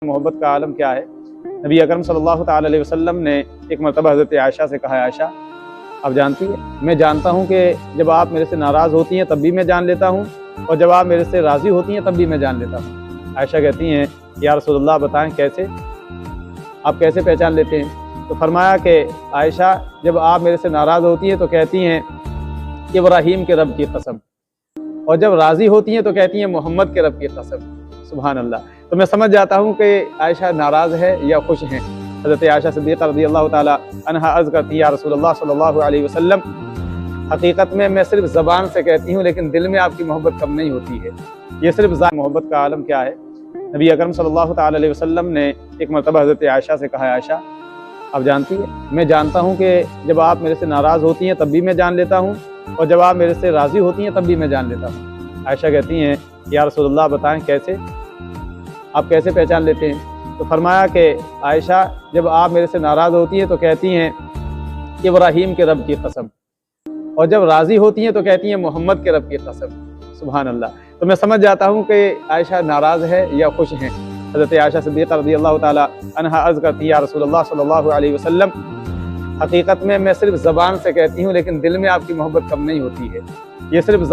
मोहब्बत का आलम क्या है। नबी अकरम सल्लल्लाहु ताला अलैहि वसल्लम ने एक मरतबा हज़रत आयशा से कहा, आयशा आप जानती हैं, मैं जानता हूँ कि जब आप मेरे से नाराज़ होती हैं तब भी मैं जान लेता हूँ, और जब आप मेरे से राज़ी होती हैं तब भी मैं जान लेता हूँ। आयशा कहती हैं, या रसूलल्लाह बताएं कैसे, आप कैसे पहचान लेते हैं। तो फरमाया कि आयशा जब आप मेरे से नाराज़ होती हैं तो कहती हैं कि इब्राहीम के रब की कसम, और जब राज़ी होती हैं तो कहती हैं मोहम्मद के रब की कसम। सुभान अल्लाह। तो मैं समझ जाता हूँ कि आयशा नाराज़ है या खुश हैं। हज़रत आयशा सिद्दीक़ा रज़ियल्लाहु ताला अन्हा अर्ज़ करती है, या रसूलल्लाह सल्लल्लाहु अलैहि वसल्लम, हकीकत में मैं सिर्फ ज़बान से कहती हूँ लेकिन दिल में आपकी मोहब्बत कम नहीं होती है। ये सिर्फ मोहब्बत का आलम क्या है। नबी अकरम सल्लल्लाहु ताला अलैहि वसल्लम ने एक मरतबा हज़रत आयशा से कहा, आयशा आप जानती हैं, मैं जानता हूँ कि जब आप मेरे से नाराज़ होती हैं तब भी मैं जान लेता हूँ, और जब आप मेरे से राज़ी होती हैं तब भी मैं जान लेता हूँ। आयशा कहती हैं, या रसूलल्लाह बताएं कैसे, आप कैसे पहचान लेते हैं। तो फरमाया कि आयशा जब आप मेरे से नाराज़ होती हैं तो कहती हैं कि इब्राहीम के रब की कसम, और जब राज़ी होती हैं तो कहती हैं मोहम्मद के रब की कसम। सुभान अल्लाह। तो मैं समझ जाता हूँ कि आयशा नाराज़ है या खुश हैं। हज़रत आयशा सिद्दीक़ा रज़ियल्लाहु ताला अन्हा अर्ज़ करती है, या रसूलल्लाह सल्लल्लाहु अलैहि वसल्लम, हकीकत में मैं सिर्फ ज़बान से कहती हूँ लेकिन दिल में आपकी मोहब्बत कम नहीं होती है। ये सिर्फ